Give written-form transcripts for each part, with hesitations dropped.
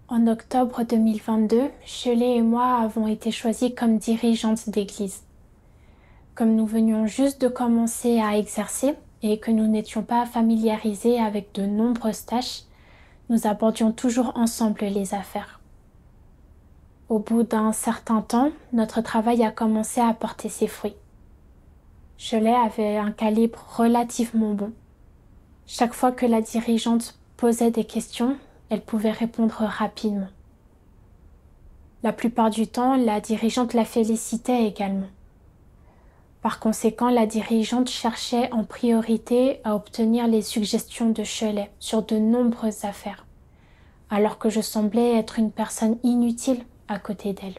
En octobre 2022, Shelley et moi avons été choisis comme dirigeantes d'église. Comme nous venions juste de commencer à exercer et que nous n'étions pas familiarisés avec de nombreuses tâches, nous abordions toujours ensemble les affaires. Au bout d'un certain temps, notre travail a commencé à porter ses fruits. Shelley avait un calibre relativement bon. Chaque fois que la dirigeante posait des questions, elle pouvait répondre rapidement. La plupart du temps, la dirigeante la félicitait également. Par conséquent, la dirigeante cherchait en priorité à obtenir les suggestions de Shelley sur de nombreuses affaires, alors que je semblais être une personne inutile à côté d'elle.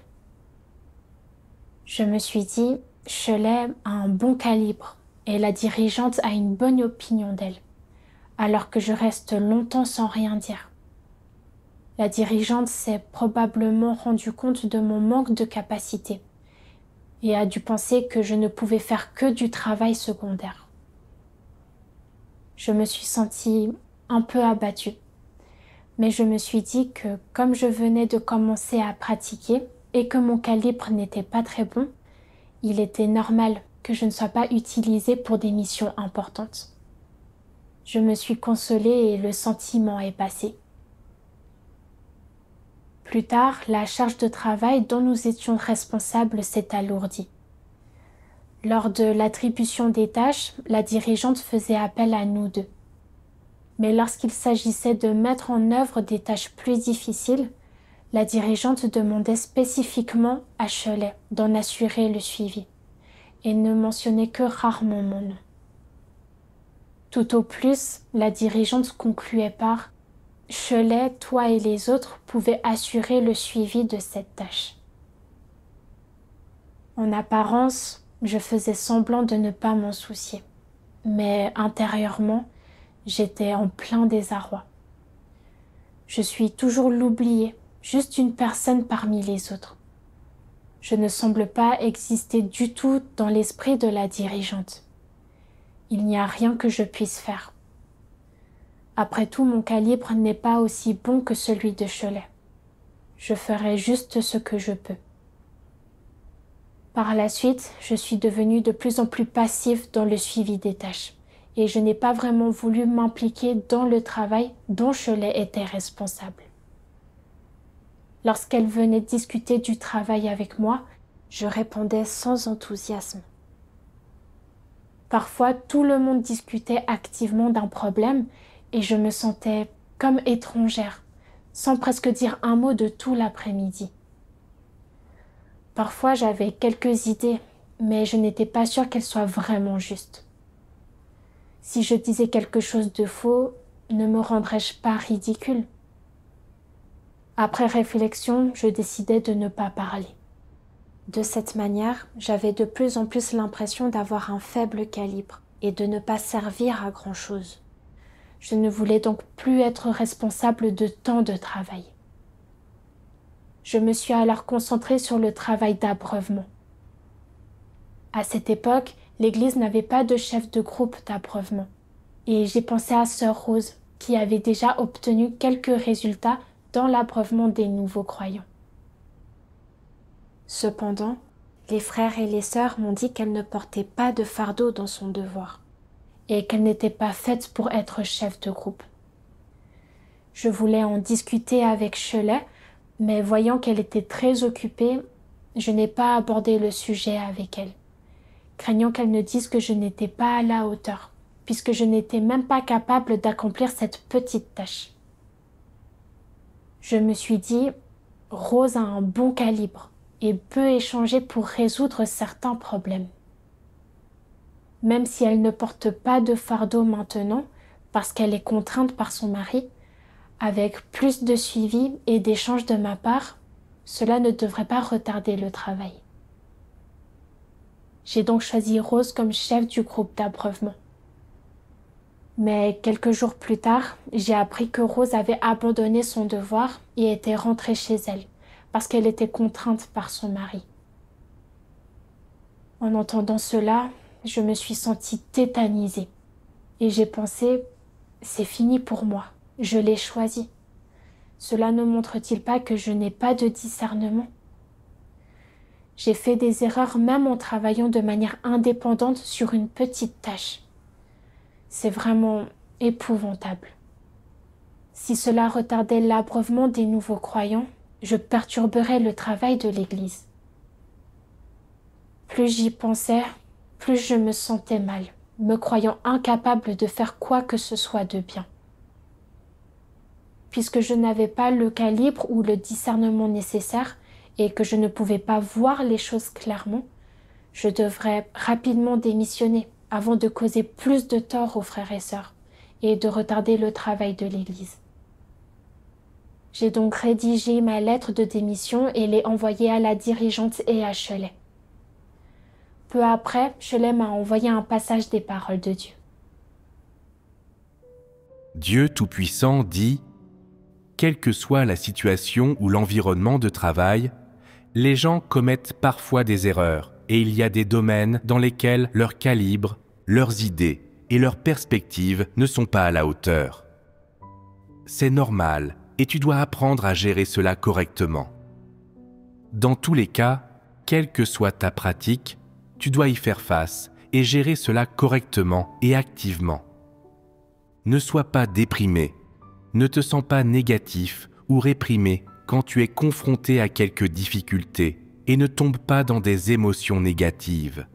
Je me suis dit, Shelley a un bon calibre et la dirigeante a une bonne opinion d'elle, alors que je reste longtemps sans rien dire. La dirigeante s'est probablement rendue compte de mon manque de capacité et a dû penser que je ne pouvais faire que du travail secondaire. Je me suis sentie un peu abattue, mais je me suis dit que comme je venais de commencer à pratiquer et que mon calibre n'était pas très bon, il était normal que je ne sois pas utilisée pour des missions importantes. Je me suis consolée et le sentiment est passé. Plus tard, la charge de travail dont nous étions responsables s'est alourdie. Lors de l'attribution des tâches, la dirigeante faisait appel à nous deux. Mais lorsqu'il s'agissait de mettre en œuvre des tâches plus difficiles, la dirigeante demandait spécifiquement à Shelley d'en assurer le suivi et ne mentionnait que rarement mon nom. Tout au plus, la dirigeante concluait par « Shelley, toi et les autres pouvaient assurer le suivi de cette tâche ». En apparence, je faisais semblant de ne pas m'en soucier, mais intérieurement, j'étais en plein désarroi. Je suis toujours l'oubliée, juste une personne parmi les autres. Je ne semble pas exister du tout dans l'esprit de la dirigeante. Il n'y a rien que je puisse faire. Après tout, mon calibre n'est pas aussi bon que celui de Shelley. Je ferai juste ce que je peux. Par la suite, je suis devenue de plus en plus passive dans le suivi des tâches et je n'ai pas vraiment voulu m'impliquer dans le travail dont Shelley était responsable. Lorsqu'elle venait discuter du travail avec moi, je répondais sans enthousiasme. Parfois, tout le monde discutait activement d'un problème et je me sentais comme étrangère, sans presque dire un mot de tout l'après-midi. Parfois, j'avais quelques idées, mais je n'étais pas sûre qu'elles soient vraiment justes. Si je disais quelque chose de faux, ne me rendrais-je pas ridicule? Après réflexion, je décidai de ne pas parler. De cette manière, j'avais de plus en plus l'impression d'avoir un faible calibre et de ne pas servir à grand-chose. Je ne voulais donc plus être responsable de tant de travail. Je me suis alors concentrée sur le travail d'abreuvement. À cette époque, l'église n'avait pas de chef de groupe d'abreuvement. Et j'ai pensé à Sœur Rose, qui avait déjà obtenu quelques résultats dans l'abreuvement des nouveaux croyants. Cependant, les frères et les sœurs m'ont dit qu'elle ne portait pas de fardeau dans son devoir, et qu'elle n'était pas faite pour être chef de groupe. Je voulais en discuter avec Shelley, mais voyant qu'elle était très occupée, je n'ai pas abordé le sujet avec elle, craignant qu'elle ne dise que je n'étais pas à la hauteur, puisque je n'étais même pas capable d'accomplir cette petite tâche. Je me suis dit, Rose a un bon calibre et peut échanger pour résoudre certains problèmes. Même si elle ne porte pas de fardeau maintenant, parce qu'elle est contrainte par son mari, avec plus de suivi et d'échange de ma part, cela ne devrait pas retarder le travail. J'ai donc choisi Rose comme chef du groupe d'abreuvement. Mais quelques jours plus tard, j'ai appris que Rose avait abandonné son devoir et était rentrée chez elle, parce qu'elle était contrainte par son mari. En entendant cela, je me suis sentie tétanisée et j'ai pensé, c'est fini pour moi, je l'ai choisi. Cela ne montre-t-il pas que je n'ai pas de discernement? J'ai fait des erreurs même en travaillant de manière indépendante sur une petite tâche. C'est vraiment épouvantable. Si cela retardait l'abreuvement des nouveaux croyants, je perturberais le travail de l'Église. Plus j'y pensais, plus je me sentais mal, me croyant incapable de faire quoi que ce soit de bien. Puisque je n'avais pas le calibre ou le discernement nécessaire et que je ne pouvais pas voir les choses clairement, je devrais rapidement démissionner avant de causer plus de tort aux frères et sœurs et de retarder le travail de l'Église. J'ai donc rédigé ma lettre de démission et l'ai envoyée à la dirigeante et à Shelley. Peu après, Shelley m'a envoyé un passage des paroles de Dieu. Dieu Tout-Puissant dit « Quelle que soit la situation ou l'environnement de travail, les gens commettent parfois des erreurs et il y a des domaines dans lesquels leur calibre, leurs idées et leurs perspectives ne sont pas à la hauteur. C'est normal et tu dois apprendre à gérer cela correctement. Dans tous les cas, quelle que soit ta pratique, tu dois y faire face et gérer cela correctement et activement. Ne sois pas déprimé, ne te sens pas négatif ou réprimé quand tu es confronté à quelques difficultés et ne tombe pas dans des émotions négatives.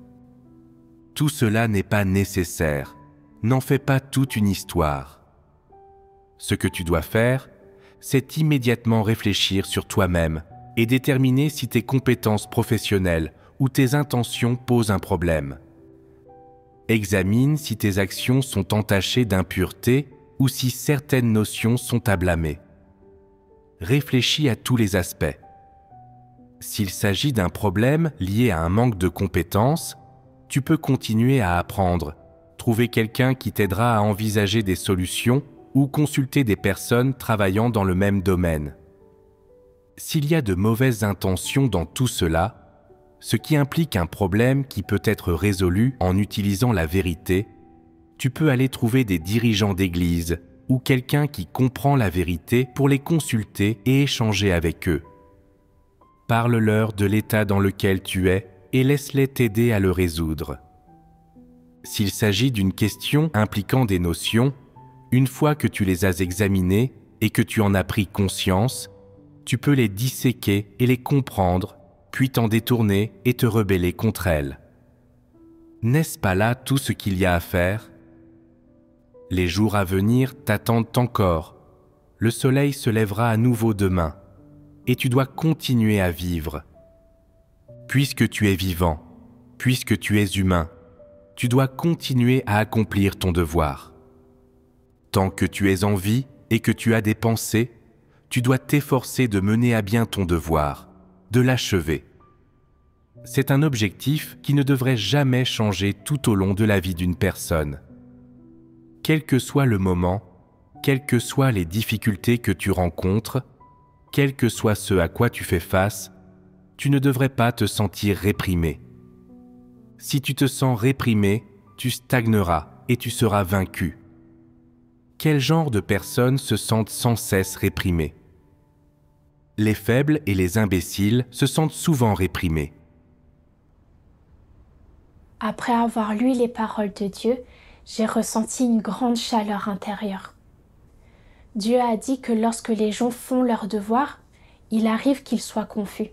Tout cela n'est pas nécessaire, n'en fais pas toute une histoire. Ce que tu dois faire, c'est immédiatement réfléchir sur toi-même et déterminer si tes compétences professionnelles ou tes intentions posent un problème. Examine si tes actions sont entachées d'impureté ou si certaines notions sont à blâmer. Réfléchis à tous les aspects. S'il s'agit d'un problème lié à un manque de compétences, tu peux continuer à apprendre, trouver quelqu'un qui t'aidera à envisager des solutions ou consulter des personnes travaillant dans le même domaine. S'il y a de mauvaises intentions dans tout cela, ce qui implique un problème qui peut être résolu en utilisant la vérité, tu peux aller trouver des dirigeants d'église ou quelqu'un qui comprend la vérité pour les consulter et échanger avec eux. Parle-leur de l'état dans lequel tu es et laisse-les t'aider à le résoudre. S'il s'agit d'une question impliquant des notions, une fois que tu les as examinées et que tu en as pris conscience, tu peux les disséquer et les comprendre, puis t'en détourner et te rebeller contre elles. N'est-ce pas là tout ce qu'il y a à faire? Les jours à venir t'attendent encore. Le soleil se lèvera à nouveau demain, et tu dois continuer à vivre. Puisque tu es vivant, puisque tu es humain, tu dois continuer à accomplir ton devoir. Tant que tu es en vie et que tu as des pensées, tu dois t'efforcer de mener à bien ton devoir, de l'achever. C'est un objectif qui ne devrait jamais changer tout au long de la vie d'une personne. Quel que soit le moment, quelles que soient les difficultés que tu rencontres, quel que soit ce à quoi tu fais face, tu ne devrais pas te sentir réprimé. Si tu te sens réprimé, tu stagneras et tu seras vaincu. Quel genre de personnes se sentent sans cesse réprimées? Les faibles et les imbéciles se sentent souvent réprimés. Après avoir lu les paroles de Dieu, j'ai ressenti une grande chaleur intérieure. Dieu a dit que lorsque les gens font leur devoir, il arrive qu'ils soient confus,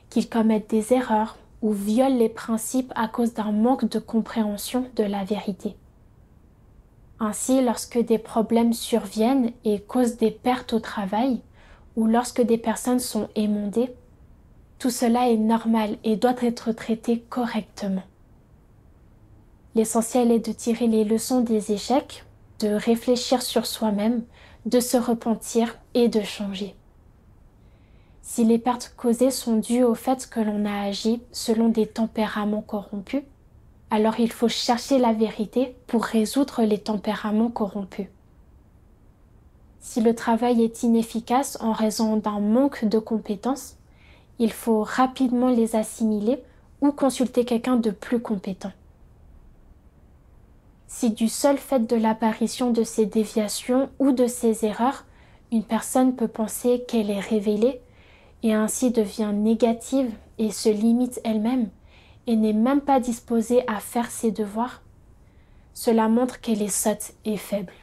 qu'ils commettent des erreurs ou violent les principes à cause d'un manque de compréhension de la vérité. Ainsi, lorsque des problèmes surviennent et causent des pertes au travail, ou lorsque des personnes sont émondées, tout cela est normal et doit être traité correctement. L'essentiel est de tirer les leçons des échecs, de réfléchir sur soi-même, de se repentir et de changer. Si les pertes causées sont dues au fait que l'on a agi selon des tempéraments corrompus, alors il faut chercher la vérité pour résoudre les tempéraments corrompus. Si le travail est inefficace en raison d'un manque de compétences, il faut rapidement les assimiler ou consulter quelqu'un de plus compétent. Si du seul fait de l'apparition de ces déviations ou de ces erreurs, une personne peut penser qu'elle est révélée et ainsi devient négative et se limite elle-même et n'est même pas disposée à faire ses devoirs, cela montre qu'elle est sotte et faible.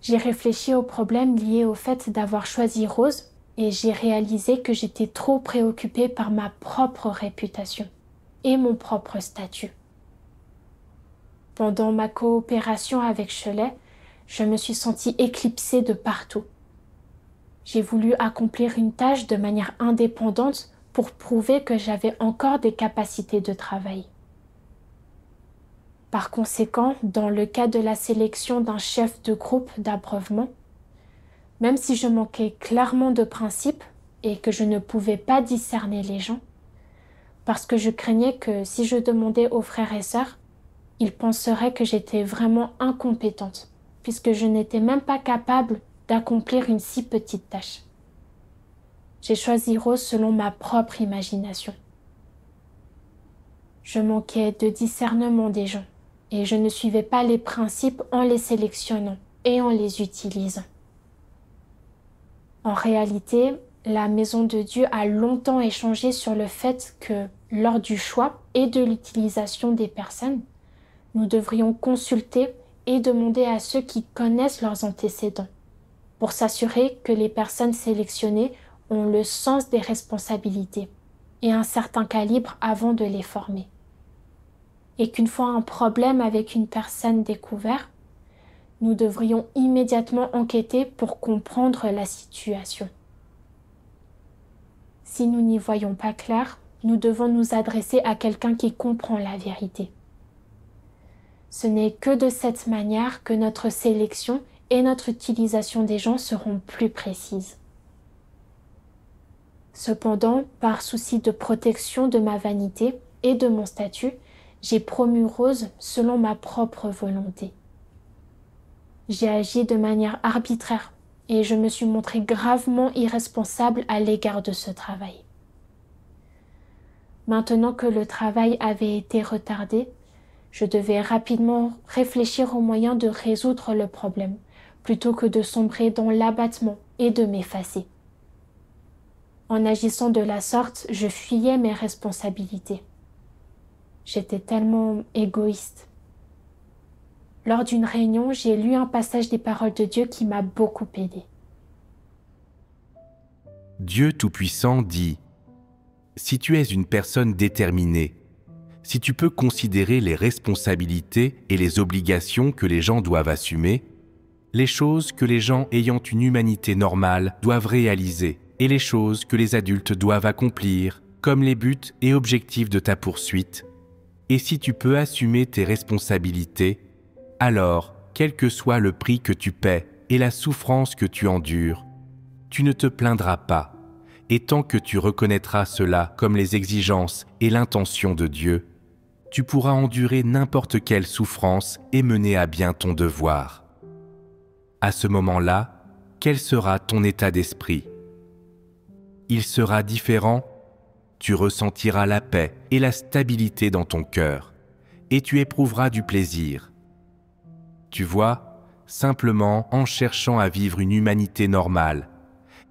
J'ai réfléchi aux problèmes liés au fait d'avoir choisi Rose et j'ai réalisé que j'étais trop préoccupée par ma propre réputation et mon propre statut. Pendant ma coopération avec Shelley, je me suis sentie éclipsée de partout. J'ai voulu accomplir une tâche de manière indépendante pour prouver que j'avais encore des capacités de travail. Par conséquent, dans le cas de la sélection d'un chef de groupe d'abreuvement, même si je manquais clairement de principes et que je ne pouvais pas discerner les gens, parce que je craignais que si je demandais aux frères et sœurs, ils penseraient que j'étais vraiment incompétente, puisque je n'étais même pas capable d'accomplir une si petite tâche. J'ai choisi Rose selon ma propre imagination. Je manquais de discernement des gens, et je ne suivais pas les principes en les sélectionnant et en les utilisant. En réalité, la Maison de Dieu a longtemps échangé sur le fait que, lors du choix et de l'utilisation des personnes, nous devrions consulter et demander à ceux qui connaissent leurs antécédents, pour s'assurer que les personnes sélectionnées ont le sens des responsabilités et un certain calibre avant de les former. Et qu'une fois un problème avec une personne découvert, nous devrions immédiatement enquêter pour comprendre la situation. Si nous n'y voyons pas clair, nous devons nous adresser à quelqu'un qui comprend la vérité. Ce n'est que de cette manière que notre sélection et notre utilisation des gens seront plus précises. Cependant, par souci de protection de ma vanité et de mon statut, j'ai promu Rose selon ma propre volonté. J'ai agi de manière arbitraire et je me suis montrée gravement irresponsable à l'égard de ce travail. Maintenant que le travail avait été retardé, je devais rapidement réfléchir aux moyens de résoudre le problème, plutôt que de sombrer dans l'abattement et de m'effacer. En agissant de la sorte, je fuyais mes responsabilités. J'étais tellement égoïste. Lors d'une réunion, j'ai lu un passage des paroles de Dieu qui m'a beaucoup aidée. Dieu Tout-Puissant dit : si tu es une personne déterminée, si tu peux considérer les responsabilités et les obligations que les gens doivent assumer, les choses que les gens ayant une humanité normale doivent réaliser et les choses que les adultes doivent accomplir, comme les buts et objectifs de ta poursuite, et si tu peux assumer tes responsabilités, alors, quel que soit le prix que tu paies et la souffrance que tu endures, tu ne te plaindras pas, et tant que tu reconnaîtras cela comme les exigences et l'intention de Dieu, tu pourras endurer n'importe quelle souffrance et mener à bien ton devoir. À ce moment-là, quel sera ton état d'esprit ? Il sera différent, tu ressentiras la paix et la stabilité dans ton cœur, et tu éprouveras du plaisir. Tu vois, simplement en cherchant à vivre une humanité normale,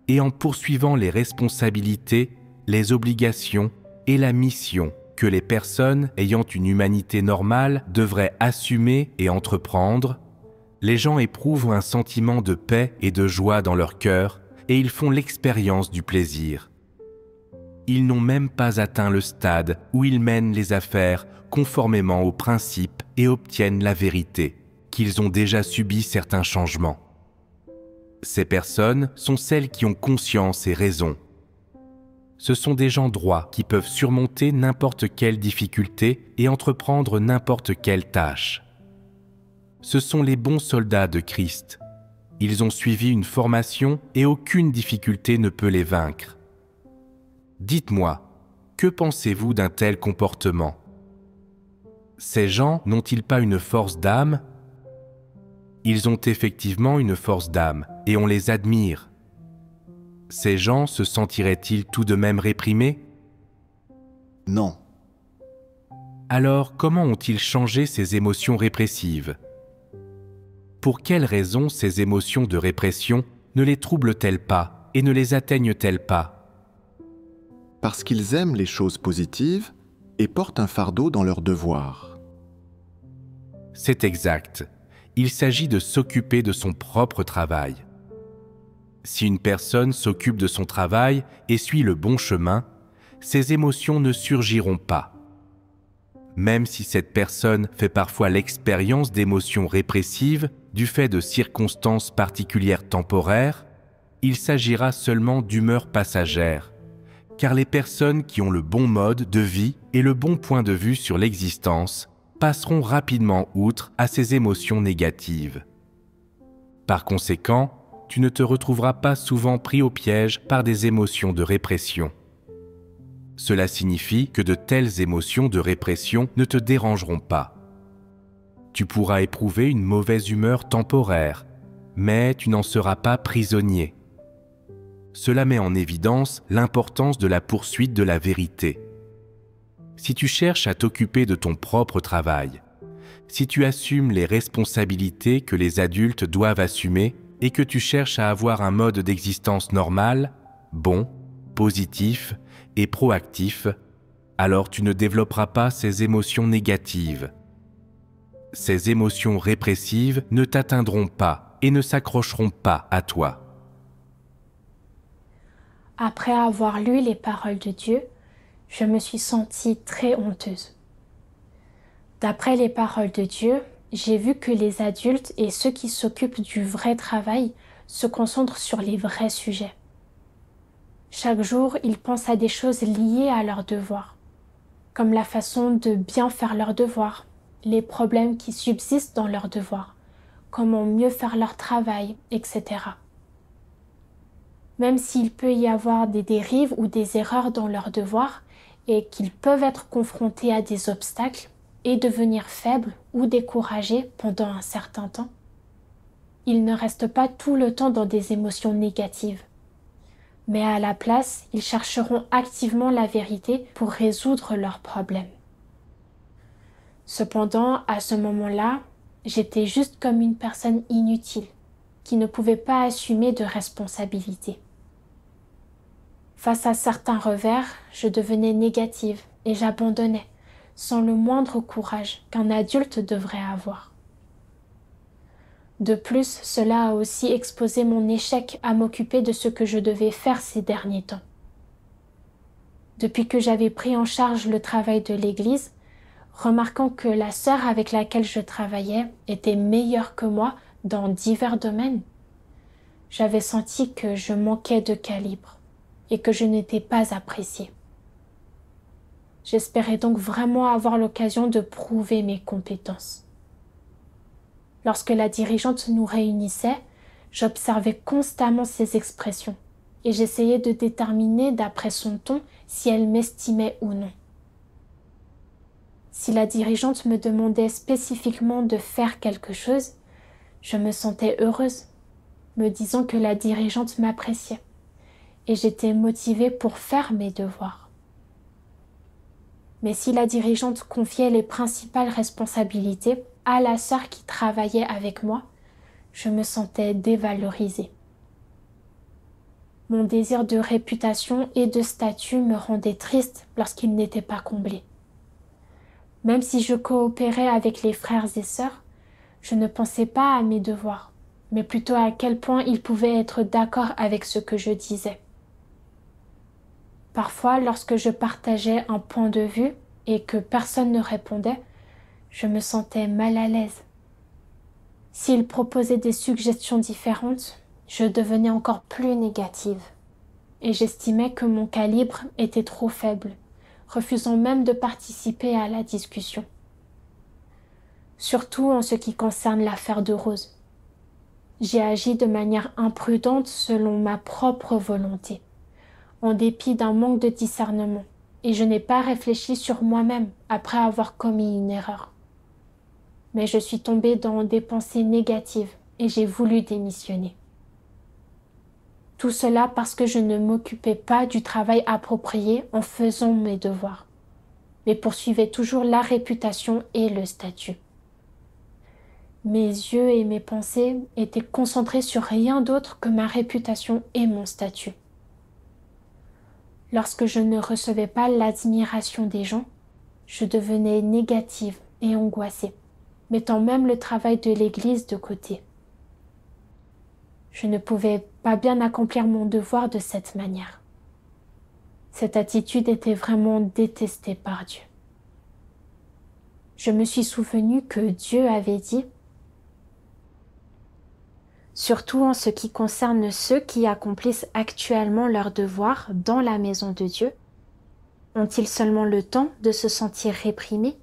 et en poursuivant les responsabilités, les obligations et la mission que les personnes ayant une humanité normale devraient assumer et entreprendre, les gens éprouvent un sentiment de paix et de joie dans leur cœur et ils font l'expérience du plaisir. Ils n'ont même pas atteint le stade où ils mènent les affaires conformément aux principes et obtiennent la vérité, qu'ils ont déjà subi certains changements. Ces personnes sont celles qui ont conscience et raison. Ce sont des gens droits qui peuvent surmonter n'importe quelle difficulté et entreprendre n'importe quelle tâche. Ce sont les bons soldats de Christ. Ils ont suivi une formation et aucune difficulté ne peut les vaincre. Dites-moi, que pensez-vous d'un tel comportement ? Ces gens n'ont-ils pas une force d'âme ? Ils ont effectivement une force d'âme et on les admire. Ces gens se sentiraient-ils tout de même réprimés ? Non. Alors, comment ont-ils changé ces émotions répressives ? Pour quelles raisons ces émotions de répression ne les troublent-elles pas et ne les atteignent-elles pas? Parce qu'ils aiment les choses positives et portent un fardeau dans leurs devoirs. C'est exact. Il s'agit de s'occuper de son propre travail. Si une personne s'occupe de son travail et suit le bon chemin, ses émotions ne surgiront pas. Même si cette personne fait parfois l'expérience d'émotions répressives du fait de circonstances particulières temporaires, il s'agira seulement d'humeurs passagères, car les personnes qui ont le bon mode de vie et le bon point de vue sur l'existence passeront rapidement outre à ces émotions négatives. Par conséquent, tu ne te retrouveras pas souvent pris au piège par des émotions de répression. Cela signifie que de telles émotions de répression ne te dérangeront pas. Tu pourras éprouver une mauvaise humeur temporaire, mais tu n'en seras pas prisonnier. Cela met en évidence l'importance de la poursuite de la vérité. Si tu cherches à t'occuper de ton propre travail, si tu assumes les responsabilités que les adultes doivent assumer et que tu cherches à avoir un mode d'existence normal, bon, positif et proactif, alors tu ne développeras pas ces émotions négatives. Ces émotions répressives ne t'atteindront pas et ne s'accrocheront pas à toi. Après avoir lu les paroles de Dieu, je me suis sentie très honteuse. D'après les paroles de Dieu, j'ai vu que les adultes et ceux qui s'occupent du vrai travail se concentrent sur les vrais sujets. Chaque jour, ils pensent à des choses liées à leurs devoirs, comme la façon de bien faire leurs devoirs, les problèmes qui subsistent dans leurs devoirs, comment mieux faire leur travail, etc. Même s'il peut y avoir des dérives ou des erreurs dans leurs devoirs et qu'ils peuvent être confrontés à des obstacles et devenir faibles ou découragés pendant un certain temps, ils ne restent pas tout le temps dans des émotions négatives. Mais à la place, ils chercheront activement la vérité pour résoudre leurs problèmes. Cependant, à ce moment-là, j'étais juste comme une personne inutile, qui ne pouvait pas assumer de responsabilité. Face à certains revers, je devenais négative et j'abandonnais, sans le moindre courage qu'un adulte devrait avoir. De plus, cela a aussi exposé mon échec à m'occuper de ce que je devais faire ces derniers temps. Depuis que j'avais pris en charge le travail de l'église, remarquant que la sœur avec laquelle je travaillais était meilleure que moi dans divers domaines, j'avais senti que je manquais de calibre et que je n'étais pas appréciée. J'espérais donc vraiment avoir l'occasion de prouver mes compétences. Lorsque la dirigeante nous réunissait, j'observais constamment ses expressions et j'essayais de déterminer d'après son ton si elle m'estimait ou non. Si la dirigeante me demandait spécifiquement de faire quelque chose, je me sentais heureuse, me disant que la dirigeante m'appréciait et j'étais motivée pour faire mes devoirs. Mais si la dirigeante confiait les principales responsabilités à la sœur qui travaillait avec moi, je me sentais dévalorisée. Mon désir de réputation et de statut me rendait triste lorsqu'il n'était pas comblé. Même si je coopérais avec les frères et sœurs, je ne pensais pas à mes devoirs, mais plutôt à quel point ils pouvaient être d'accord avec ce que je disais. Parfois, lorsque je partageais un point de vue et que personne ne répondait, je me sentais mal à l'aise. S'ils proposaient des suggestions différentes, je devenais encore plus négative et j'estimais que mon calibre était trop faible, refusant même de participer à la discussion. Surtout en ce qui concerne l'affaire de Rose. J'ai agi de manière imprudente selon ma propre volonté, en dépit d'un manque de discernement, et je n'ai pas réfléchi sur moi-même après avoir commis une erreur. Mais je suis tombée dans des pensées négatives et j'ai voulu démissionner. Tout cela parce que je ne m'occupais pas du travail approprié en faisant mes devoirs, mais poursuivais toujours la réputation et le statut. Mes yeux et mes pensées étaient concentrés sur rien d'autre que ma réputation et mon statut. Lorsque je ne recevais pas l'admiration des gens, je devenais négative et angoissée, mettant même le travail de l'Église de côté. Je ne pouvais pas bien accomplir mon devoir de cette manière. Cette attitude était vraiment détestée par Dieu. Je me suis souvenu que Dieu avait dit « Surtout en ce qui concerne ceux qui accomplissent actuellement leur devoir dans la maison de Dieu, ont-ils seulement le temps de se sentir réprimés?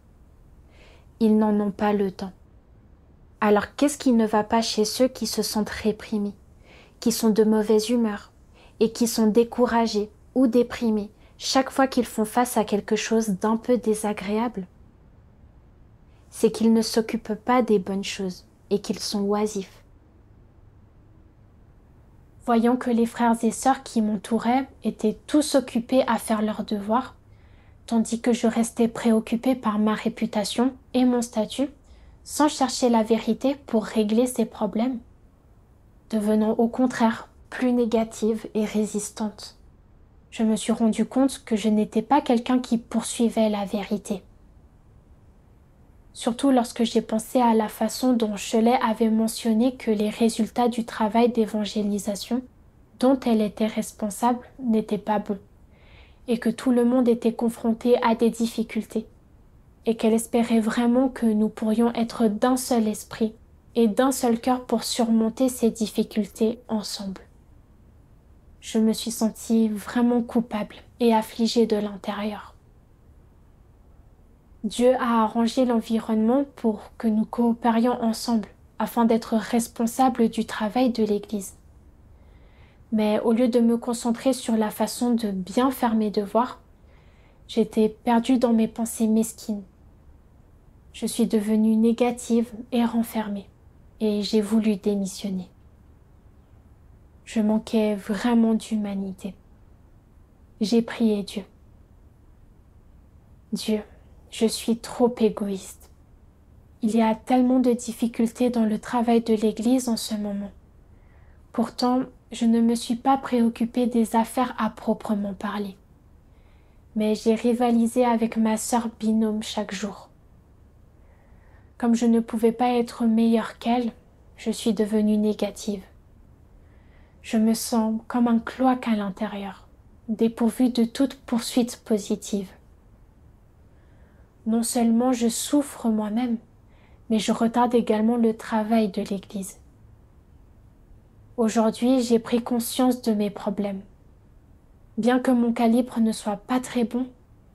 Ils n'en ont pas le temps. Alors qu'est-ce qui ne va pas chez ceux qui se sentent réprimés, qui sont de mauvaise humeur et qui sont découragés ou déprimés chaque fois qu'ils font face à quelque chose d'un peu désagréable? C'est qu'ils ne s'occupent pas des bonnes choses et qu'ils sont oisifs. » Voyant que les frères et sœurs qui m'entouraient étaient tous occupés à faire leurs devoirs, tandis que je restais préoccupée par ma réputation et mon statut, sans chercher la vérité pour régler ces problèmes, devenant au contraire plus négative et résistante. Je me suis rendu compte que je n'étais pas quelqu'un qui poursuivait la vérité. Surtout lorsque j'ai pensé à la façon dont Shelley avait mentionné que les résultats du travail d'évangélisation dont elle était responsable n'étaient pas bons, et que tout le monde était confronté à des difficultés, et qu'elle espérait vraiment que nous pourrions être d'un seul esprit et d'un seul cœur pour surmonter ces difficultés ensemble. Je me suis sentie vraiment coupable et affligée de l'intérieur. Dieu a arrangé l'environnement pour que nous coopérions ensemble afin d'être responsables du travail de l'Église. Mais au lieu de me concentrer sur la façon de bien faire mes devoirs, j'étais perdue dans mes pensées mesquines. Je suis devenue négative et renfermée, et j'ai voulu démissionner. Je manquais vraiment d'humanité. J'ai prié Dieu. Dieu, je suis trop égoïste. Il y a tellement de difficultés dans le travail de l'Église en ce moment. Pourtant, je ne me suis pas préoccupée des affaires à proprement parler. Mais j'ai rivalisé avec ma sœur binôme chaque jour. Comme je ne pouvais pas être meilleure qu'elle, je suis devenue négative. Je me sens comme un cloaque à l'intérieur, dépourvu de toute poursuite positive. Non seulement je souffre moi-même, mais je retarde également le travail de l'Église. Aujourd'hui, j'ai pris conscience de mes problèmes. Bien que mon calibre ne soit pas très bon,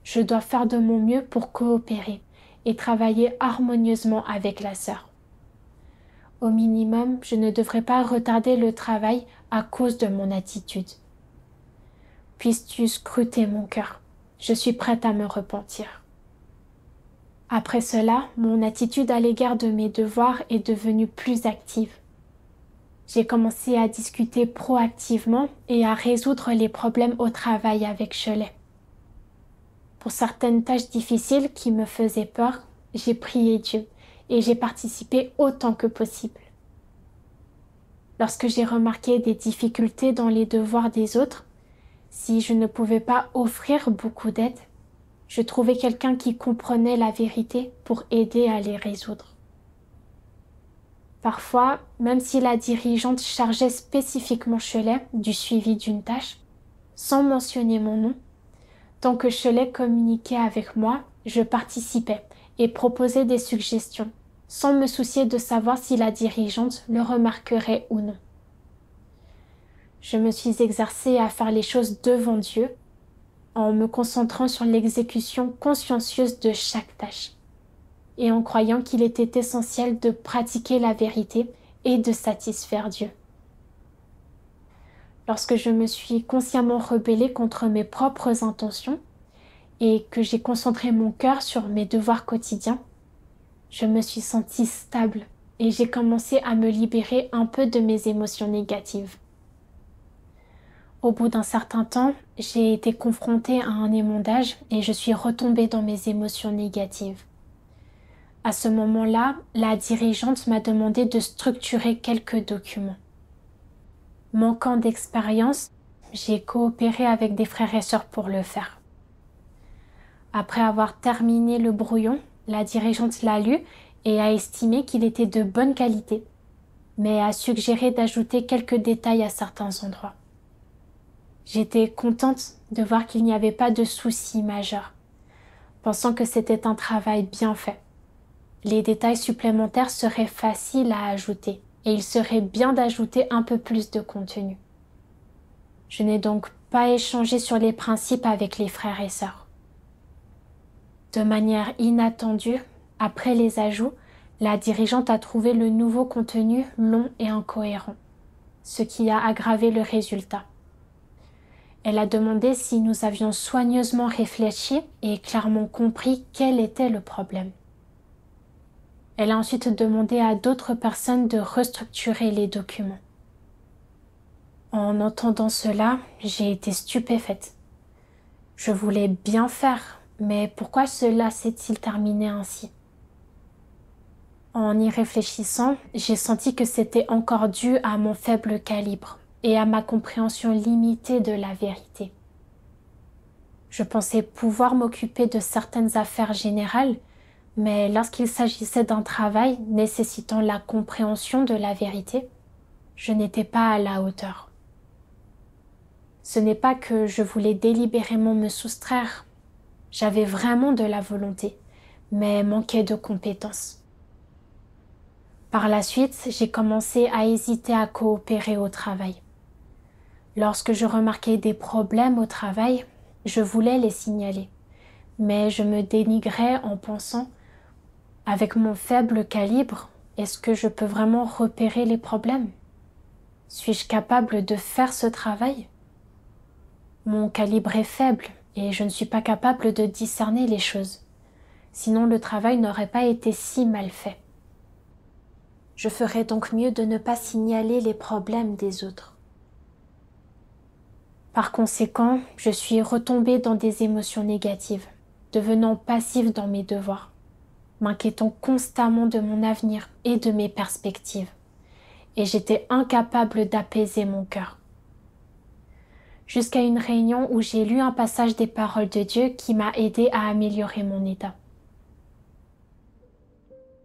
je dois faire de mon mieux pour coopérer et travailler harmonieusement avec la sœur. Au minimum, je ne devrais pas retarder le travail à cause de mon attitude. Puisses-tu scruter mon cœur, je suis prête à me repentir. Après cela, mon attitude à l'égard de mes devoirs est devenue plus active. J'ai commencé à discuter proactivement et à résoudre les problèmes au travail avec Shelley. Pour certaines tâches difficiles qui me faisaient peur, j'ai prié Dieu et j'ai participé autant que possible. Lorsque j'ai remarqué des difficultés dans les devoirs des autres, si je ne pouvais pas offrir beaucoup d'aide, je trouvais quelqu'un qui comprenait la vérité pour aider à les résoudre. Parfois, même si la dirigeante chargeait spécifiquement Shelley du suivi d'une tâche, sans mentionner mon nom, tant que Shelley communiquait avec moi, je participais et proposais des suggestions, sans me soucier de savoir si la dirigeante le remarquerait ou non. Je me suis exercée à faire les choses devant Dieu, en me concentrant sur l'exécution consciencieuse de chaque tâche, et en croyant qu'il était essentiel de pratiquer la vérité et de satisfaire Dieu. Lorsque je me suis consciemment rebellée contre mes propres intentions et que j'ai concentré mon cœur sur mes devoirs quotidiens, je me suis sentie stable et j'ai commencé à me libérer un peu de mes émotions négatives. Au bout d'un certain temps, j'ai été confrontée à un émondage et je suis retombée dans mes émotions négatives. À ce moment-là, la dirigeante m'a demandé de structurer quelques documents. Manquant d'expérience, j'ai coopéré avec des frères et sœurs pour le faire. Après avoir terminé le brouillon, la dirigeante l'a lu et a estimé qu'il était de bonne qualité, mais a suggéré d'ajouter quelques détails à certains endroits. J'étais contente de voir qu'il n'y avait pas de soucis majeurs, pensant que c'était un travail bien fait. Les détails supplémentaires seraient faciles à ajouter et il serait bien d'ajouter un peu plus de contenu. Je n'ai donc pas échangé sur les principes avec les frères et sœurs. De manière inattendue, après les ajouts, la dirigeante a trouvé le nouveau contenu long et incohérent, ce qui a aggravé le résultat. Elle a demandé si nous avions soigneusement réfléchi et clairement compris quel était le problème. Elle a ensuite demandé à d'autres personnes de restructurer les documents. En entendant cela, j'ai été stupéfaite. Je voulais bien faire, mais pourquoi cela s'est-il terminé ainsi? En y réfléchissant, j'ai senti que c'était encore dû à mon faible calibre et à ma compréhension limitée de la vérité. Je pensais pouvoir m'occuper de certaines affaires générales, mais lorsqu'il s'agissait d'un travail nécessitant la compréhension de la vérité, je n'étais pas à la hauteur. Ce n'est pas que je voulais délibérément me soustraire. J'avais vraiment de la volonté, mais manquais de compétences. Par la suite, j'ai commencé à hésiter à coopérer au travail. Lorsque je remarquais des problèmes au travail, je voulais les signaler, mais je me dénigrais en pensant « Avec mon faible calibre, est-ce que je peux vraiment repérer les problèmes? Suis-je capable de faire ce travail? Mon calibre est faible et je ne suis pas capable de discerner les choses. Sinon le travail n'aurait pas été si mal fait. Je ferais donc mieux de ne pas signaler les problèmes des autres. » Par conséquent, je suis retombée dans des émotions négatives, devenant passive dans mes devoirs, m'inquiétant constamment de mon avenir et de mes perspectives, et j'étais incapable d'apaiser mon cœur. Jusqu'à une réunion où j'ai lu un passage des paroles de Dieu qui m'a aidé à améliorer mon état.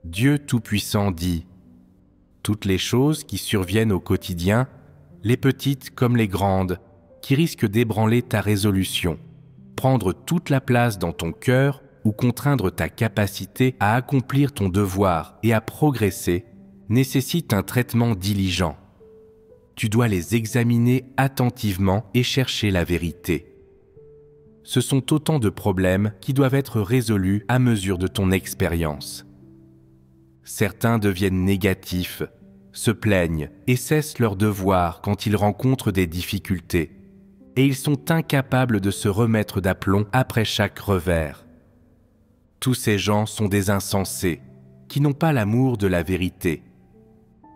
Dieu Tout-Puissant dit « Toutes les choses qui surviennent au quotidien, les petites comme les grandes, qui risquent d'ébranler ta résolution, prendre toute la place dans ton cœur ou contraindre ta capacité à accomplir ton devoir et à progresser, nécessitent un traitement diligent. Tu dois les examiner attentivement et chercher la vérité. Ce sont autant de problèmes qui doivent être résolus à mesure de ton expérience. Certains deviennent négatifs, se plaignent et cessent leur devoir quand ils rencontrent des difficultés, et ils sont incapables de se remettre d'aplomb après chaque revers. Tous ces gens sont des insensés, qui n'ont pas l'amour de la vérité.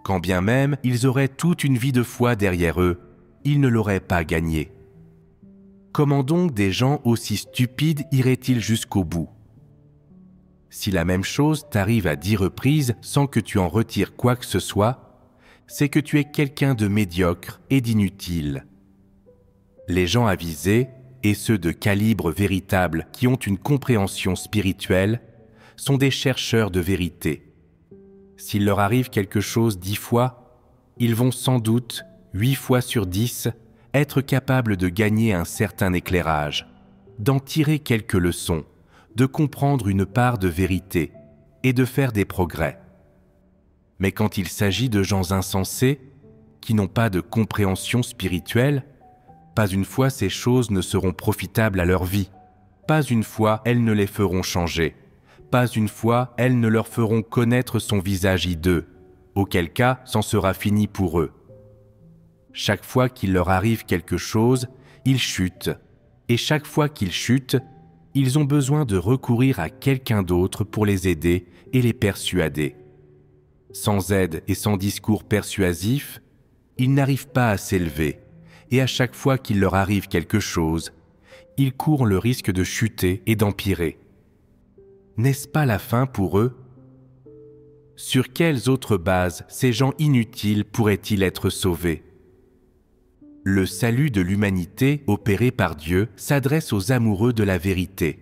Quand bien même ils auraient toute une vie de foi derrière eux, ils ne l'auraient pas gagnée. Comment donc des gens aussi stupides iraient-ils jusqu'au bout? Si la même chose t'arrive à 10 reprises sans que tu en retires quoi que ce soit, c'est que tu es quelqu'un de médiocre et d'inutile. Les gens avisés, et ceux de calibre véritable qui ont une compréhension spirituelle, sont des chercheurs de vérité. S'il leur arrive quelque chose 10 fois, ils vont sans doute, 8 fois sur 10, être capables de gagner un certain éclairage, d'en tirer quelques leçons, de comprendre une part de vérité et de faire des progrès. Mais quand il s'agit de gens insensés, qui n'ont pas de compréhension spirituelle, pas une fois ces choses ne seront profitables à leur vie, pas une fois elles ne les feront changer, pas une fois elles ne leur feront connaître son visage hideux, auquel cas c'en sera fini pour eux. Chaque fois qu'il leur arrive quelque chose, ils chutent, et chaque fois qu'ils chutent, ils ont besoin de recourir à quelqu'un d'autre pour les aider et les persuader. Sans aide et sans discours persuasif, ils n'arrivent pas à s'élever, et à chaque fois qu'il leur arrive quelque chose, ils courent le risque de chuter et d'empirer. N'est-ce pas la fin pour eux? Sur quelles autres bases ces gens inutiles pourraient-ils être sauvés? Le salut de l'humanité opéré par Dieu s'adresse aux amoureux de la vérité.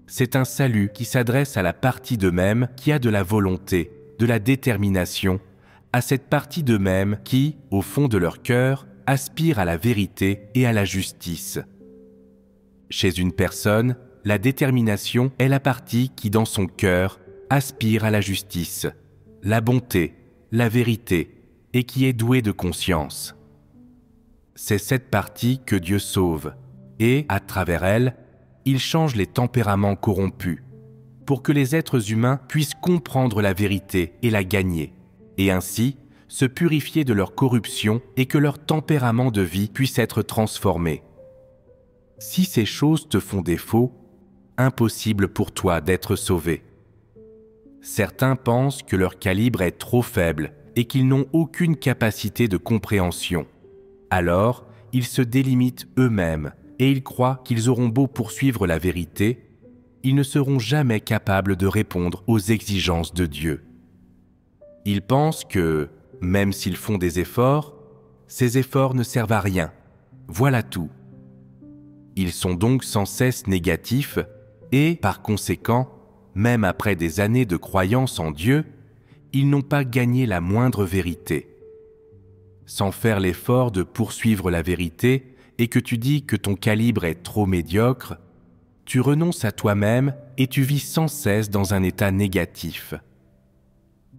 C'est un salut qui s'adresse à la partie d'eux-mêmes qui a de la volonté, de la détermination, à cette partie d'eux-mêmes qui, au fond de leur cœur, aspire à la vérité et à la justice. Chez une personne, la détermination est la partie qui, dans son cœur, aspire à la justice, la bonté, la vérité, et qui est douée de conscience. C'est cette partie que Dieu sauve, et, à travers elle, il change les tempéraments corrompus, pour que les êtres humains puissent comprendre la vérité et la gagner, et ainsi se purifier de leur corruption et que leur tempérament de vie puisse être transformé. Si ces choses te font défaut, impossible pour toi d'être sauvé. Certains pensent que leur calibre est trop faible et qu'ils n'ont aucune capacité de compréhension. Alors, ils se délimitent eux-mêmes et ils croient qu'ils auront beau poursuivre la vérité, ils ne seront jamais capables de répondre aux exigences de Dieu. Ils pensent que, même s'ils font des efforts, ces efforts ne servent à rien. Voilà tout. Ils sont donc sans cesse négatifs et, par conséquent, même après des années de croyance en Dieu, ils n'ont pas gagné la moindre vérité. Sans faire l'effort de poursuivre la vérité et que tu dis que ton calibre est trop médiocre, tu renonces à toi-même et tu vis sans cesse dans un état négatif.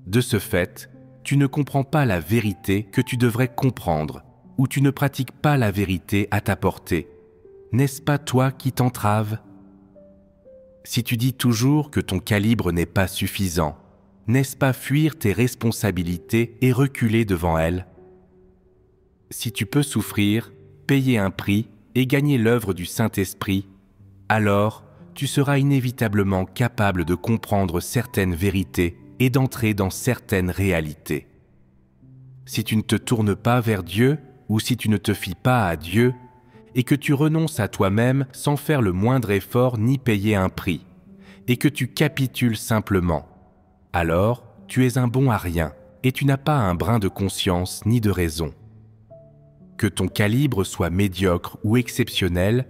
De ce fait, tu ne comprends pas la vérité que tu devrais comprendre, ou tu ne pratiques pas la vérité à ta portée. N'est-ce pas toi qui t'entraves? Si tu dis toujours que ton calibre n'est pas suffisant, n'est-ce pas fuir tes responsabilités et reculer devant elles? Si tu peux souffrir, payer un prix et gagner l'œuvre du Saint-Esprit, alors tu seras inévitablement capable de comprendre certaines vérités et d'entrer dans certaines réalités. Si tu ne te tournes pas vers Dieu ou si tu ne te fies pas à Dieu et que tu renonces à toi-même sans faire le moindre effort ni payer un prix et que tu capitules simplement, alors tu es un bon à rien et tu n'as pas un brin de conscience ni de raison. Que ton calibre soit médiocre ou exceptionnel,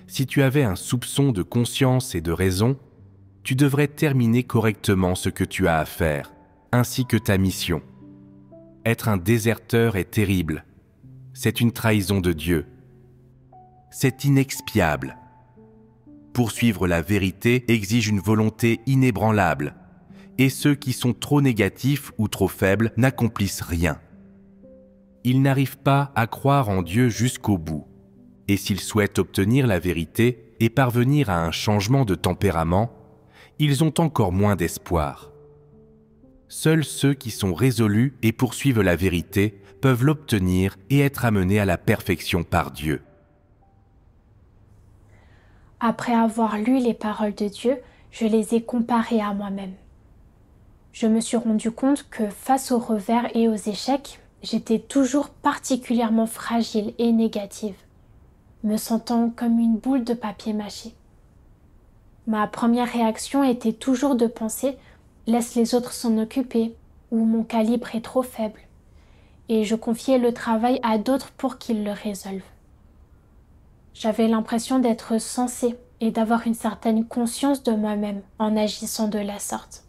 si tu avais un soupçon de conscience et de raison, tu devrais terminer correctement ce que tu as à faire, ainsi que ta mission. Être un déserteur est terrible. C'est une trahison de Dieu. C'est inexpiable. Poursuivre la vérité exige une volonté inébranlable, et ceux qui sont trop négatifs ou trop faibles n'accomplissent rien. Ils n'arrivent pas à croire en Dieu jusqu'au bout, et s'ils souhaitent obtenir la vérité et parvenir à un changement de tempérament, ils ont encore moins d'espoir. Seuls ceux qui sont résolus et poursuivent la vérité peuvent l'obtenir et être amenés à la perfection par Dieu. Après avoir lu les paroles de Dieu, je les ai comparées à moi-même. Je me suis rendu compte que face aux revers et aux échecs, j'étais toujours particulièrement fragile et négative, me sentant comme une boule de papier mâché. Ma première réaction était toujours de penser « laisse les autres s'en occuper » ou « mon calibre est trop faible » et je confiais le travail à d'autres pour qu'ils le résolvent. J'avais l'impression d'être sensée et d'avoir une certaine conscience de moi-même en agissant de la sorte.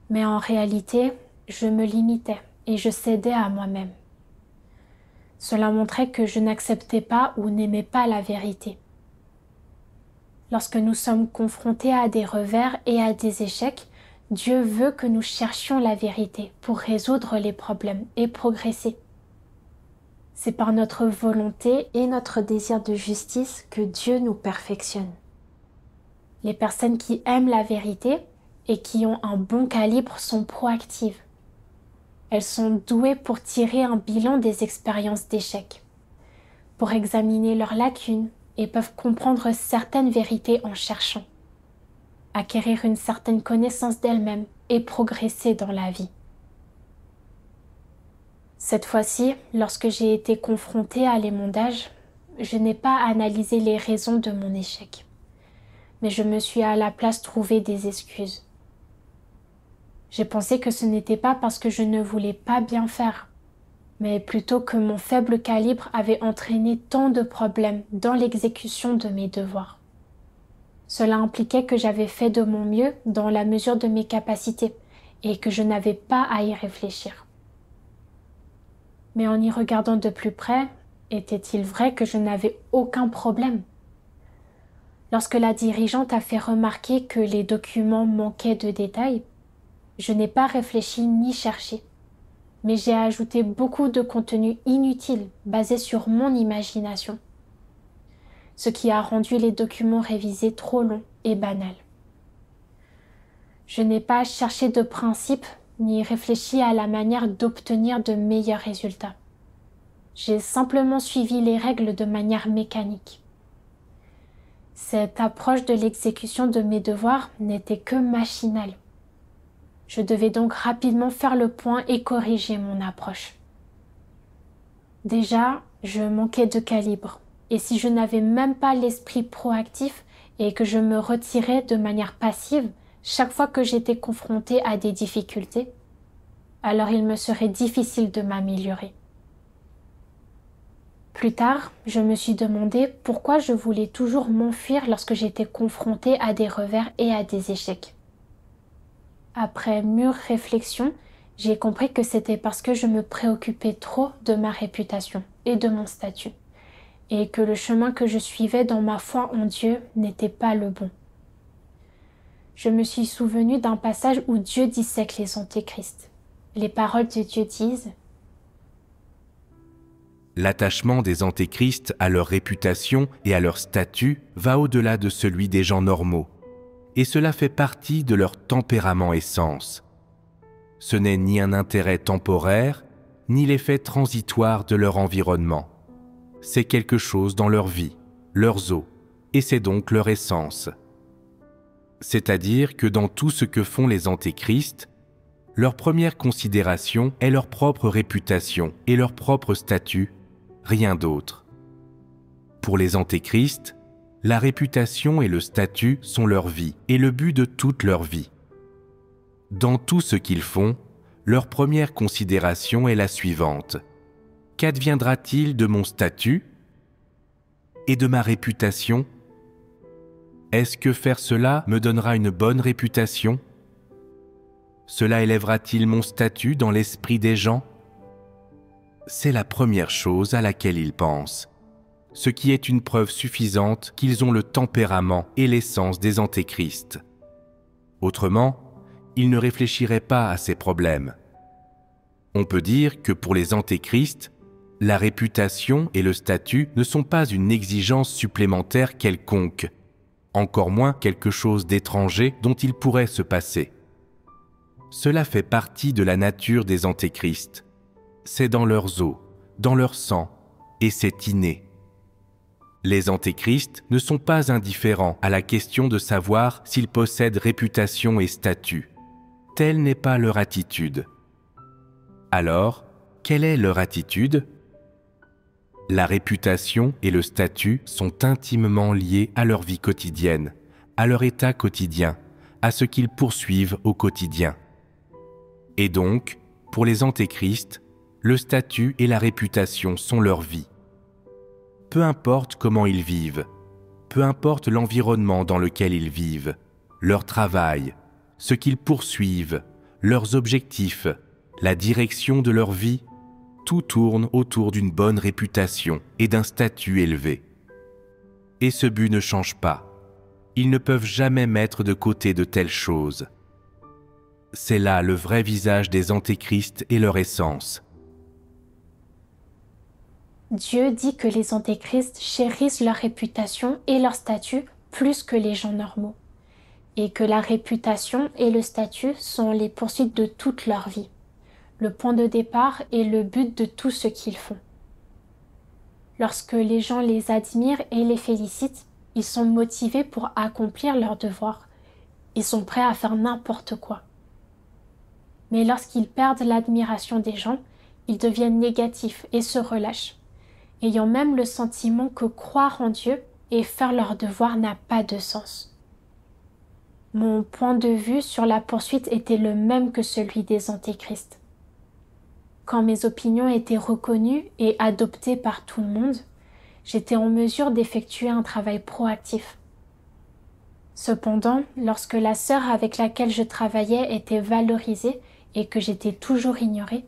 Mais en réalité, je me limitais et je cédais à moi-même. Cela montrait que je n'acceptais pas ou n'aimais pas la vérité. Lorsque nous sommes confrontés à des revers et à des échecs, Dieu veut que nous cherchions la vérité pour résoudre les problèmes et progresser. C'est par notre volonté et notre désir de justice que Dieu nous perfectionne. Les personnes qui aiment la vérité et qui ont un bon calibre sont proactives. Elles sont douées pour tirer un bilan des expériences d'échec, pour examiner leurs lacunes et peuvent comprendre certaines vérités en cherchant, acquérir une certaine connaissance d'elles-mêmes et progresser dans la vie. Cette fois-ci, lorsque j'ai été confrontée à l'émondage, je n'ai pas analysé les raisons de mon échec, mais je me suis à la place trouvé des excuses. J'ai pensé que ce n'était pas parce que je ne voulais pas bien faire, mais plutôt que mon faible calibre avait entraîné tant de problèmes dans l'exécution de mes devoirs. Cela impliquait que j'avais fait de mon mieux dans la mesure de mes capacités et que je n'avais pas à y réfléchir. Mais en y regardant de plus près, était-il vrai que je n'avais aucun problème? Lorsque la dirigeante a fait remarquer que les documents manquaient de détails, je n'ai pas réfléchi ni cherché, mais j'ai ajouté beaucoup de contenu inutile basé sur mon imagination, ce qui a rendu les documents révisés trop longs et banals. Je n'ai pas cherché de principe ni réfléchi à la manière d'obtenir de meilleurs résultats. J'ai simplement suivi les règles de manière mécanique. Cette approche de l'exécution de mes devoirs n'était que machinale. Je devais donc rapidement faire le point et corriger mon approche. Déjà, je manquais de calibre, et si je n'avais même pas l'esprit proactif et que je me retirais de manière passive chaque fois que j'étais confrontée à des difficultés, alors il me serait difficile de m'améliorer. Plus tard, je me suis demandé pourquoi je voulais toujours m'enfuir lorsque j'étais confrontée à des revers et à des échecs. Après mûre réflexion, j'ai compris que c'était parce que je me préoccupais trop de ma réputation et de mon statut, et que le chemin que je suivais dans ma foi en Dieu n'était pas le bon. Je me suis souvenu d'un passage où Dieu dissèque les antéchrists. Les paroles de Dieu disent: L'attachement des antéchrists à leur réputation et à leur statut va au-delà de celui des gens normaux, et cela fait partie de leur tempérament essence. Ce n'est ni un intérêt temporaire, ni l'effet transitoire de leur environnement. C'est quelque chose dans leur vie, leurs os, et c'est donc leur essence. C'est-à-dire que dans tout ce que font les antéchrists, leur première considération est leur propre réputation et leur propre statut, rien d'autre. Pour les antéchrists, la réputation et le statut sont leur vie et le but de toute leur vie. Dans tout ce qu'ils font, leur première considération est la suivante: qu'adviendra-t-il de mon statut et de ma réputation? Est-ce que faire cela me donnera une bonne réputation? Cela élèvera-t-il mon statut dans l'esprit des gens? C'est la première chose à laquelle ils pensent, ce qui est une preuve suffisante qu'ils ont le tempérament et l'essence des antéchrists. Autrement, ils ne réfléchiraient pas à ces problèmes. On peut dire que pour les antéchrists, la réputation et le statut ne sont pas une exigence supplémentaire quelconque, encore moins quelque chose d'étranger dont il pourrait se passer. Cela fait partie de la nature des antéchrists. C'est dans leurs os, dans leur sang, et c'est inné. Les antéchrists ne sont pas indifférents à la question de savoir s'ils possèdent réputation et statut. Telle n'est pas leur attitude. Alors, quelle est leur attitude? La réputation et le statut sont intimement liés à leur vie quotidienne, à leur état quotidien, à ce qu'ils poursuivent au quotidien. Et donc, pour les antéchrists, le statut et la réputation sont leur vie. Peu importe comment ils vivent, peu importe l'environnement dans lequel ils vivent, leur travail, ce qu'ils poursuivent, leurs objectifs, la direction de leur vie, tout tourne autour d'une bonne réputation et d'un statut élevé. Et ce but ne change pas. Ils ne peuvent jamais mettre de côté de telles choses. C'est là le vrai visage des antéchrists et leur essence. Dieu dit que les antéchrists chérissent leur réputation et leur statut plus que les gens normaux, et que la réputation et le statut sont les poursuites de toute leur vie, le point de départ et le but de tout ce qu'ils font. Lorsque les gens les admirent et les félicitent, ils sont motivés pour accomplir leurs devoirs. Ils sont prêts à faire n'importe quoi. Mais lorsqu'ils perdent l'admiration des gens, ils deviennent négatifs et se relâchent, ayant même le sentiment que croire en Dieu et faire leurs devoirs n'a pas de sens. Mon point de vue sur la poursuite était le même que celui des antéchrists. Quand mes opinions étaient reconnues et adoptées par tout le monde, j'étais en mesure d'effectuer un travail proactif. Cependant, lorsque la sœur avec laquelle je travaillais était valorisée et que j'étais toujours ignorée,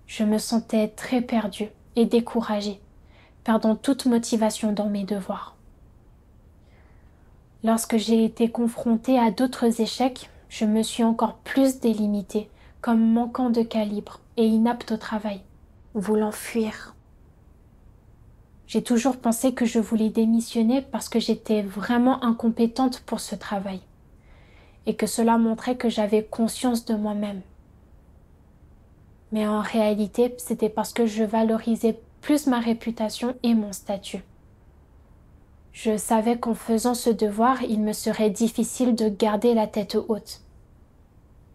je me sentais très perdue et découragée, perdant toute motivation dans mes devoirs. Lorsque j'ai été confrontée à d'autres échecs, je me suis encore plus délimitée, comme manquant de calibre et inapte au travail, voulant fuir. J'ai toujours pensé que je voulais démissionner parce que j'étais vraiment incompétente pour ce travail, et que cela montrait que j'avais conscience de moi-même. Mais en réalité, c'était parce que je valorisais plus ma réputation et mon statut. Je savais qu'en faisant ce devoir, il me serait difficile de garder la tête haute.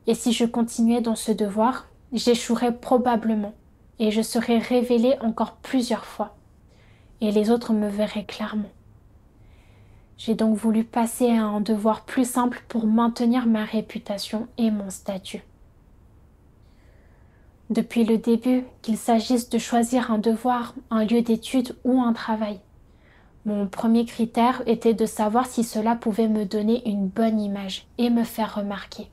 Et si je continuais dans ce devoir, j'échouerais probablement, et je serais révélée encore plusieurs fois, et les autres me verraient clairement. J'ai donc voulu passer à un devoir plus simple pour maintenir ma réputation et mon statut. Depuis le début, qu'il s'agisse de choisir un devoir, un lieu d'étude ou un travail, mon premier critère était de savoir si cela pouvait me donner une bonne image et me faire remarquer.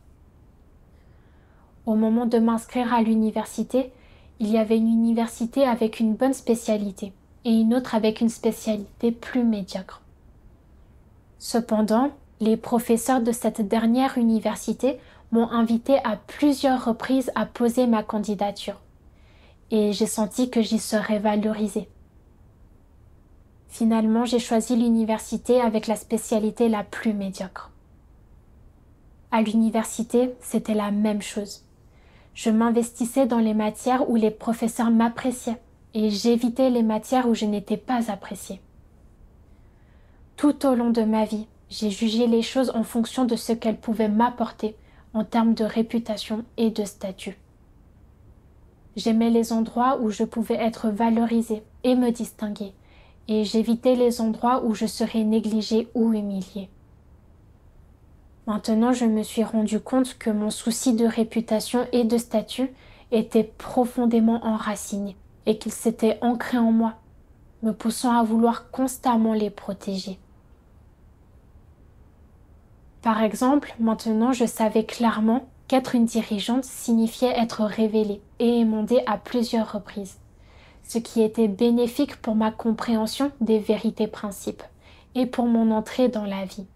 Au moment de m'inscrire à l'université, il y avait une université avec une bonne spécialité et une autre avec une spécialité plus médiocre. Cependant, les professeurs de cette dernière université m'ont invité à plusieurs reprises à poser ma candidature, et j'ai senti que j'y serais valorisée. Finalement, j'ai choisi l'université avec la spécialité la plus médiocre. À l'université, c'était la même chose. Je m'investissais dans les matières où les professeurs m'appréciaient et j'évitais les matières où je n'étais pas appréciée. Tout au long de ma vie, j'ai jugé les choses en fonction de ce qu'elles pouvaient m'apporter en termes de réputation et de statut. J'aimais les endroits où je pouvais être valorisée et me distinguer, et j'évitais les endroits où je serais négligée ou humiliée. Maintenant, je me suis rendu compte que mon souci de réputation et de statut était profondément enraciné et qu'il s'était ancré en moi, me poussant à vouloir constamment les protéger. Par exemple, maintenant je savais clairement qu'être une dirigeante signifiait être révélée et émondée à plusieurs reprises, ce qui était bénéfique pour ma compréhension des vérités principes et pour mon entrée dans la vie.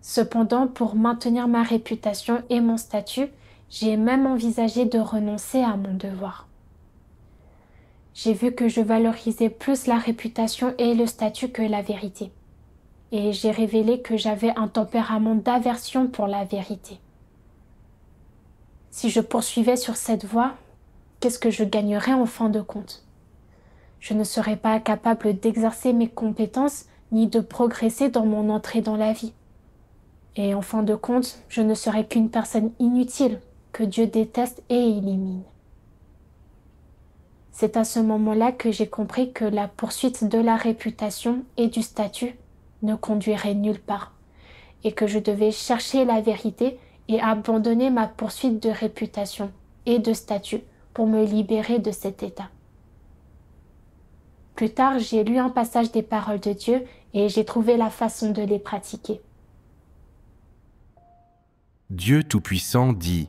Cependant, pour maintenir ma réputation et mon statut, j'ai même envisagé de renoncer à mon devoir. J'ai vu que je valorisais plus la réputation et le statut que la vérité. Et j'ai révélé que j'avais un tempérament d'aversion pour la vérité. Si je poursuivais sur cette voie, qu'est-ce que je gagnerais en fin de compte? Je ne serais pas capable d'exercer mes compétences ni de progresser dans mon entrée dans la vie. Et en fin de compte, je ne serais qu'une personne inutile que Dieu déteste et élimine. C'est à ce moment-là que j'ai compris que la poursuite de la réputation et du statut ne conduirait nulle part, et que je devais chercher la vérité et abandonner ma poursuite de réputation et de statut pour me libérer de cet état. Plus tard, j'ai lu un passage des paroles de Dieu et j'ai trouvé la façon de les pratiquer. Dieu Tout-Puissant dit :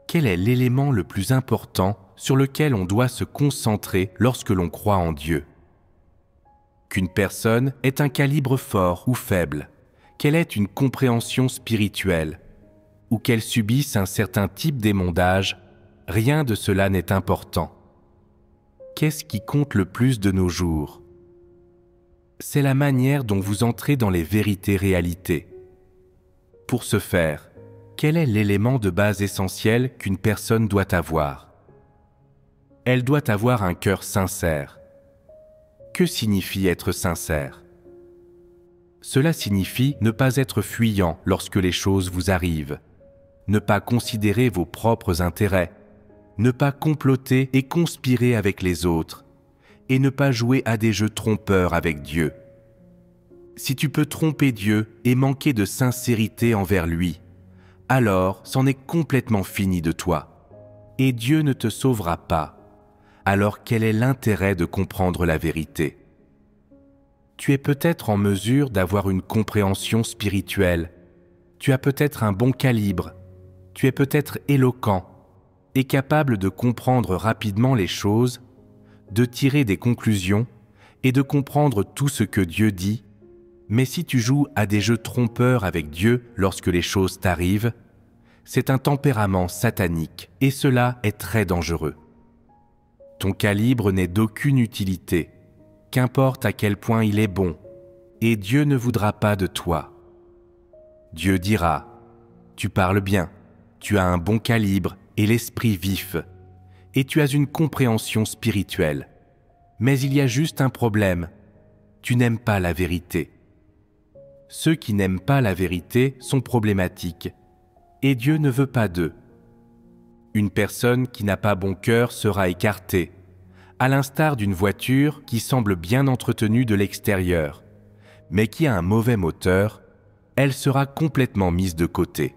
quel est l'élément le plus important sur lequel on doit se concentrer lorsque l'on croit en Dieu ? Qu'une personne ait un calibre fort ou faible, qu'elle ait une compréhension spirituelle, ou qu'elle subisse un certain type d'émondage, rien de cela n'est important. Qu'est-ce qui compte le plus de nos jours ? C'est la manière dont vous entrez dans les vérités réalités. Pour ce faire, quel est l'élément de base essentiel qu'une personne doit avoir ? Elle doit avoir un cœur sincère. Que signifie être sincère ? Cela signifie ne pas être fuyant lorsque les choses vous arrivent, ne pas considérer vos propres intérêts, ne pas comploter et conspirer avec les autres, et ne pas jouer à des jeux trompeurs avec Dieu. Si tu peux tromper Dieu et manquer de sincérité envers lui, alors c'en est complètement fini de toi. Et Dieu ne te sauvera pas. Alors quel est l'intérêt de comprendre la vérité? Tu es peut-être en mesure d'avoir une compréhension spirituelle. Tu as peut-être un bon calibre. Tu es peut-être éloquent et capable de comprendre rapidement les choses, de tirer des conclusions et de comprendre tout ce que Dieu dit. Mais si tu joues à des jeux trompeurs avec Dieu lorsque les choses t'arrivent, c'est un tempérament satanique et cela est très dangereux. Ton calibre n'est d'aucune utilité, qu'importe à quel point il est bon, et Dieu ne voudra pas de toi. Dieu dira, « Tu parles bien, tu as un bon calibre et l'esprit vif, et tu as une compréhension spirituelle. Mais il y a juste un problème, tu n'aimes pas la vérité. » Ceux qui n'aiment pas la vérité sont problématiques, et Dieu ne veut pas d'eux. Une personne qui n'a pas bon cœur sera écartée, à l'instar d'une voiture qui semble bien entretenue de l'extérieur, mais qui a un mauvais moteur, elle sera complètement mise de côté.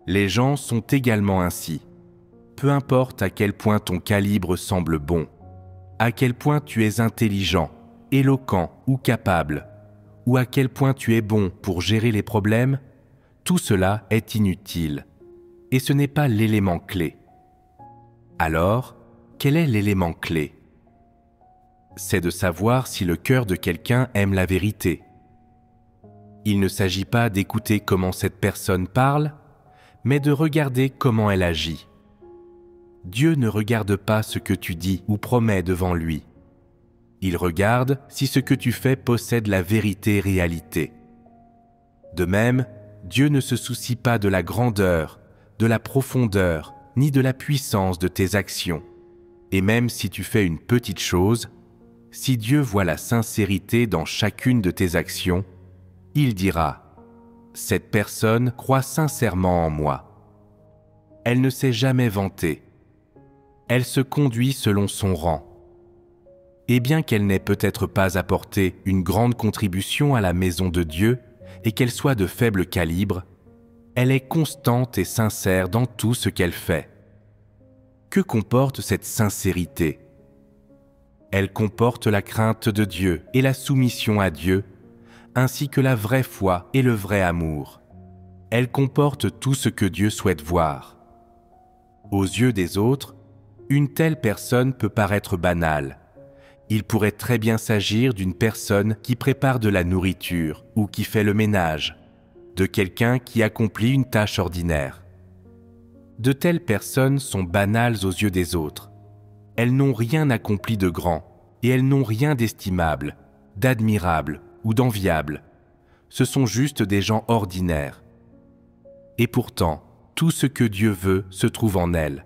Les gens sont également ainsi. Peu importe à quel point ton calibre semble bon, à quel point tu es intelligent, éloquent ou capable, ou à quel point tu es bon pour gérer les problèmes, tout cela est inutile, et ce n'est pas l'élément clé. Alors, quel est l'élément clé? C'est de savoir si le cœur de quelqu'un aime la vérité. Il ne s'agit pas d'écouter comment cette personne parle, mais de regarder comment elle agit. Dieu ne regarde pas ce que tu dis ou promets devant lui. Il regarde si ce que tu fais possède la vérité réalité. De même, Dieu ne se soucie pas de la grandeur, de la profondeur, ni de la puissance de tes actions. Et même si tu fais une petite chose, si Dieu voit la sincérité dans chacune de tes actions, il dira « Cette personne croit sincèrement en moi. Elle ne s'est jamais vantée. Elle se conduit selon son rang. Et bien qu'elle n'ait peut-être pas apporté une grande contribution à la maison de Dieu et qu'elle soit de faible calibre, elle est constante et sincère dans tout ce qu'elle fait. » Que comporte cette sincérité? Elle comporte la crainte de Dieu et la soumission à Dieu, ainsi que la vraie foi et le vrai amour. Elle comporte tout ce que Dieu souhaite voir. Aux yeux des autres, une telle personne peut paraître banale. Il pourrait très bien s'agir d'une personne qui prépare de la nourriture ou qui fait le ménage, de quelqu'un qui accomplit une tâche ordinaire. De telles personnes sont banales aux yeux des autres. Elles n'ont rien accompli de grand et elles n'ont rien d'estimable, d'admirable ou d'enviable. Ce sont juste des gens ordinaires. Et pourtant, tout ce que Dieu veut se trouve en elles.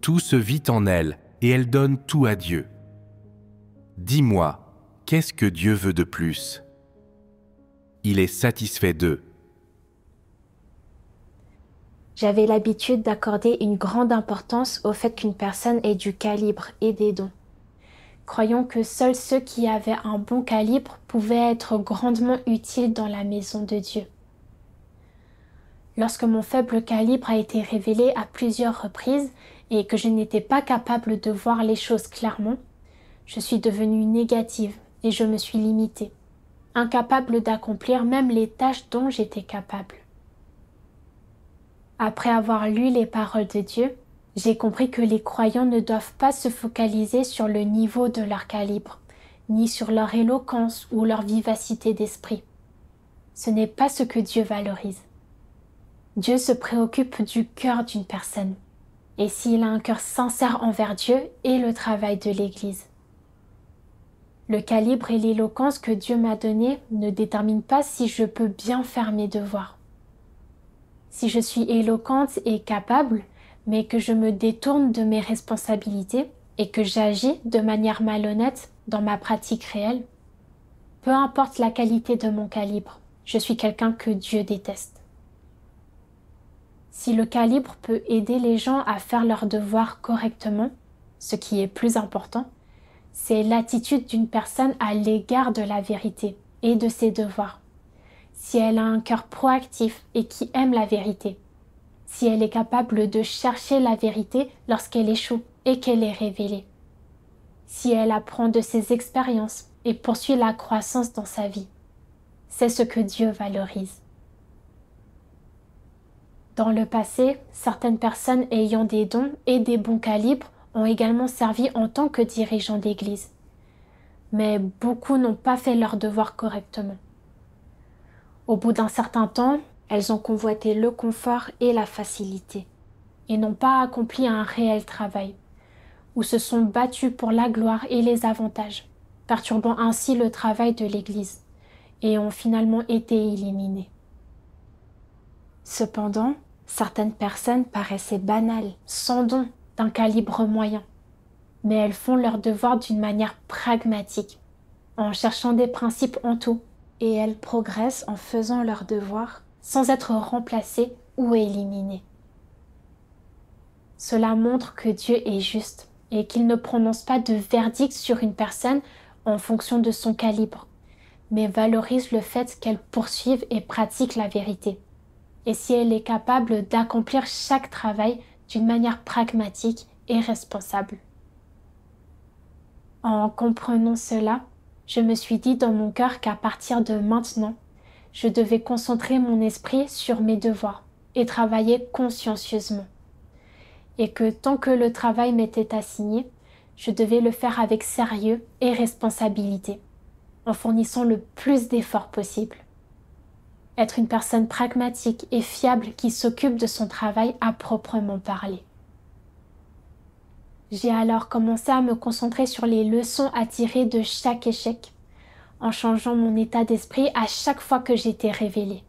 Tout se vit en elles et elles donnent tout à Dieu. Dis-moi, qu'est-ce que Dieu veut de plus? Il est satisfait d'eux. J'avais l'habitude d'accorder une grande importance au fait qu'une personne ait du calibre et des dons. Croyons que seuls ceux qui avaient un bon calibre pouvaient être grandement utiles dans la maison de Dieu. Lorsque mon faible calibre a été révélé à plusieurs reprises et que je n'étais pas capable de voir les choses clairement, je suis devenue négative et je me suis limitée, incapable d'accomplir même les tâches dont j'étais capable. Après avoir lu les paroles de Dieu, j'ai compris que les croyants ne doivent pas se focaliser sur le niveau de leur calibre, ni sur leur éloquence ou leur vivacité d'esprit. Ce n'est pas ce que Dieu valorise. Dieu se préoccupe du cœur d'une personne, et s'il a un cœur sincère envers Dieu et le travail de l'Église. Le calibre et l'éloquence que Dieu m'a donnés ne déterminent pas si je peux bien faire mes devoirs. Si je suis éloquente et capable, mais que je me détourne de mes responsabilités et que j'agis de manière malhonnête dans ma pratique réelle, peu importe la qualité de mon calibre, je suis quelqu'un que Dieu déteste. Si le calibre peut aider les gens à faire leurs devoirs correctement, ce qui est plus important, c'est l'attitude d'une personne à l'égard de la vérité et de ses devoirs, si elle a un cœur proactif et qui aime la vérité, si elle est capable de chercher la vérité lorsqu'elle échoue et qu'elle est révélée, si elle apprend de ses expériences et poursuit la croissance dans sa vie. C'est ce que Dieu valorise. Dans le passé, certaines personnes ayant des dons et des bons calibres ont également servi en tant que dirigeants d'église. Mais beaucoup n'ont pas fait leur devoir correctement. Au bout d'un certain temps, elles ont convoité le confort et la facilité, et n'ont pas accompli un réel travail, ou se sont battues pour la gloire et les avantages, perturbant ainsi le travail de l'Église, et ont finalement été éliminées. Cependant, certaines personnes paraissaient banales, sans don, d'un calibre moyen, mais elles font leur devoir d'une manière pragmatique, en cherchant des principes en tout, et elles progressent en faisant leur devoir sans être remplacées ou éliminées. Cela montre que Dieu est juste et qu'il ne prononce pas de verdict sur une personne en fonction de son calibre, mais valorise le fait qu'elle poursuive et pratique la vérité, et si elle est capable d'accomplir chaque travail d'une manière pragmatique et responsable. En comprenant cela, je me suis dit dans mon cœur qu'à partir de maintenant, je devais concentrer mon esprit sur mes devoirs et travailler consciencieusement. Et que tant que le travail m'était assigné, je devais le faire avec sérieux et responsabilité, en fournissant le plus d'efforts possible. Être une personne pragmatique et fiable qui s'occupe de son travail à proprement parler. J'ai alors commencé à me concentrer sur les leçons à tirer de chaque échec, en changeant mon état d'esprit à chaque fois que j'étais révélée.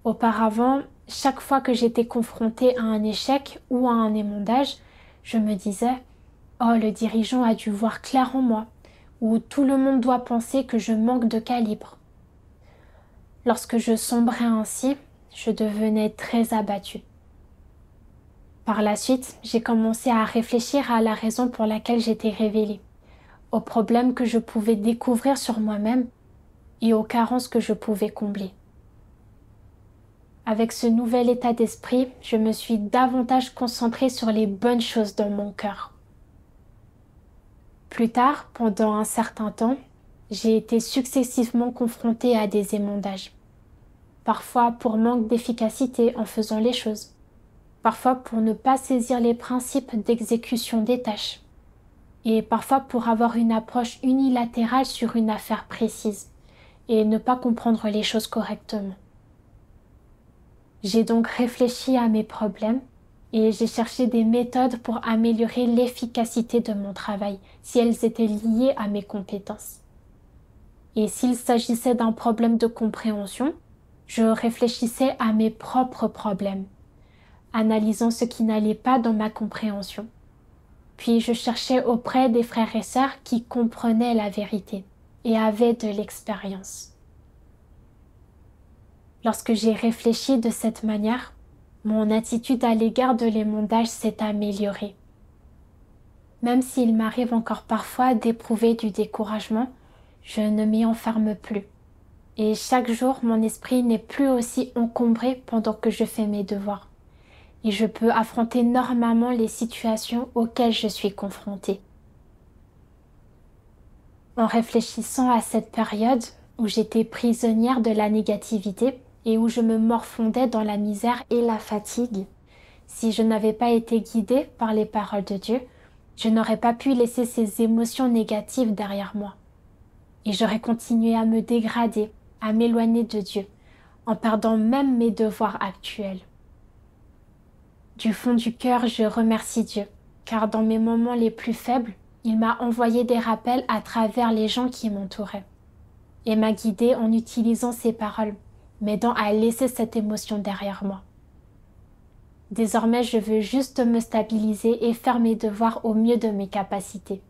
Auparavant, chaque fois que j'étais confrontée à un échec ou à un émondage, je me disais « Oh, le dirigeant a dû voir clair en moi » ou « Tout le monde doit penser que je manque de calibre ». Lorsque je sombrais ainsi, je devenais très abattue. Par la suite, j'ai commencé à réfléchir à la raison pour laquelle j'étais révélée, aux problèmes que je pouvais découvrir sur moi-même et aux carences que je pouvais combler. Avec ce nouvel état d'esprit, je me suis davantage concentrée sur les bonnes choses dans mon cœur. Plus tard, pendant un certain temps, j'ai été successivement confrontée à des émondages. Parfois pour manque d'efficacité en faisant les choses. Parfois pour ne pas saisir les principes d'exécution des tâches. Et parfois pour avoir une approche unilatérale sur une affaire précise et ne pas comprendre les choses correctement. J'ai donc réfléchi à mes problèmes et j'ai cherché des méthodes pour améliorer l'efficacité de mon travail si elles étaient liées à mes compétences. Et s'il s'agissait d'un problème de compréhension, je réfléchissais à mes propres problèmes, analysant ce qui n'allait pas dans ma compréhension. Puis je cherchais auprès des frères et sœurs qui comprenaient la vérité et avaient de l'expérience. Lorsque j'ai réfléchi de cette manière, mon attitude à l'égard de l'émondage s'est améliorée. Même s'il m'arrive encore parfois d'éprouver du découragement, je ne m'y enferme plus. Et chaque jour, mon esprit n'est plus aussi encombré pendant que je fais mes devoirs. Et je peux affronter normalement les situations auxquelles je suis confrontée. En réfléchissant à cette période où j'étais prisonnière de la négativité et où je me morfondais dans la misère et la fatigue, si je n'avais pas été guidée par les paroles de Dieu, je n'aurais pas pu laisser ces émotions négatives derrière moi. Et j'aurais continué à me dégrader, à m'éloigner de Dieu, en perdant même mes devoirs actuels. Du fond du cœur, je remercie Dieu, car dans mes moments les plus faibles, il m'a envoyé des rappels à travers les gens qui m'entouraient, et m'a guidée en utilisant ses paroles, m'aidant à laisser cette émotion derrière moi. Désormais, je veux juste me stabiliser et faire mes devoirs au mieux de mes capacités.